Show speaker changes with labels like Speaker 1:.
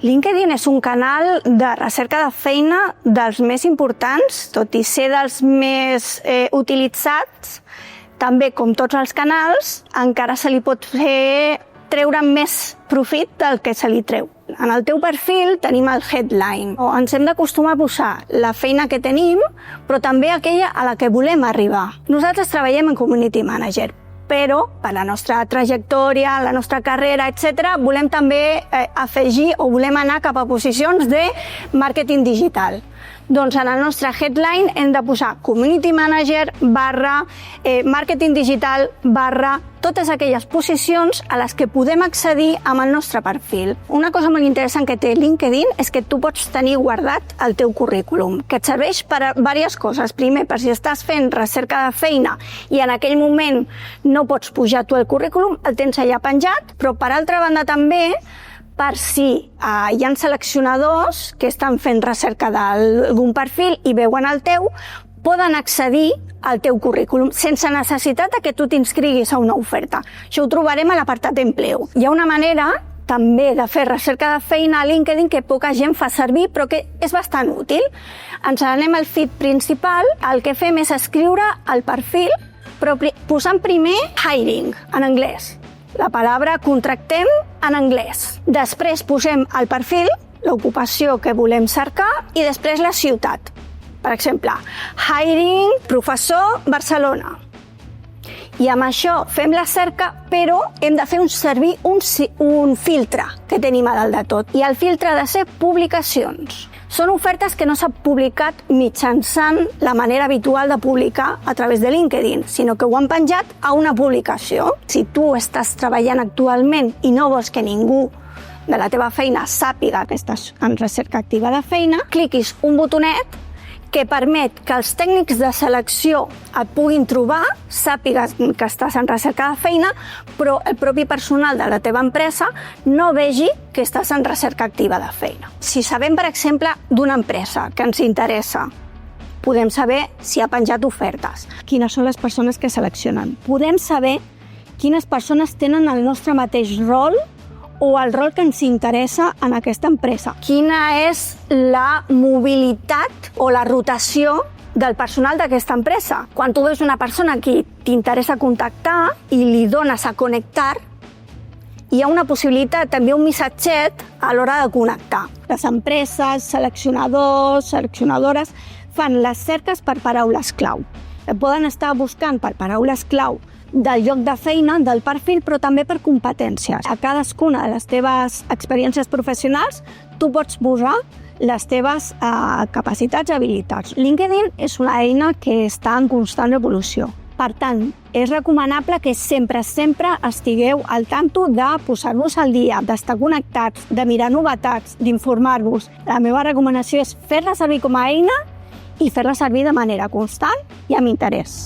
Speaker 1: LinkedIn és un canal de recerca de feina dels més importants, tot i ser dels més utilitzats, també com tots els canals, encara se li pot treure més profit del que se li treu. En el teu perfil tenim el headline. Ens hem d'acostumar a posar la feina que tenim, però també aquella a la que volem arribar. Nosaltres treballem en Community Manager, però per la nostra trajectòria, la nostra carrera, etc., volem també afegir o volem anar cap a posicions de màrqueting digital. Doncs en el nostre headline hem de posar Community Manager / màrqueting digital / totes aquelles posicions a les que podem accedir amb el nostre perfil. Una cosa molt interessant que té LinkedIn és que tu pots tenir guardat el teu currículum, que et serveix per a diverses coses. Primer, per si estàs fent recerca de feina i en aquell moment no pots pujar tu el currículum, el tens allà penjat, però per altra banda també per si hi ha seleccionadors que estan fent recerca d'algun perfil i veuen el teu, poden accedir al teu currículum sense necessitat que tu t'inscriguis a una oferta. Això ho trobarem a l'apartat d'empleo. Hi ha una manera també de fer recerca de feina a LinkedIn que poca gent fa servir, però que és bastant útil. Ens anem al feed principal, el que fem és escriure el perfil, però posant primer hiring, en anglès. La paraula contractem en anglès. Després posem el perfil, l'ocupació que volem cercar i després la ciutat. Per exemple, hiring, professor, Barcelona. I amb això fem la cerca, però hem de fer servir un filtre que tenim a dalt de tot. I el filtre ha de ser publicacions. Són ofertes que no s'han publicat mitjançant la manera habitual de publicar a través de LinkedIn, sinó que ho han penjat a una publicació. Si tu estàs treballant actualment i no vols que ningú de la teva feina sàpiga que estàs en recerca activa de feina, cliquis un botonet que permet que els tècnics de selecció et puguin trobar, sàpigues que estàs en recerca de feina, però el propi personal de la teva empresa no vegi que estàs en recerca activa de feina. Si sabem, per exemple, d'una empresa que ens interessa, podem saber si ha penjat ofertes, quines són les persones que seleccionen. Podem saber quines persones tenen el nostre mateix rol o el rol que ens interessa en aquesta empresa. Quina és la mobilitat o la rotació del personal d'aquesta empresa. Quan tu veus una persona que t'interessa contactar i li dones a connectar, hi ha una possibilitat, també un missatget a l'hora de connectar. Les empreses, seleccionadors, seleccionadores, fan les cerques per paraules clau. Poden estar buscant per paraules clau del lloc de feina, del perfil, però també per competències. A cadascuna de les teves experiències professionals, tu pots posar les teves capacitats i habilitats. LinkedIn és una eina que està en constant evolució. Per tant, és recomanable que sempre estigueu al tanto de posar-vos al dia, d'estar connectats, de mirar novetats, d'informar-vos. La meva recomanació és fer-la servir com a eina i fer-la servir de manera constant i amb interès.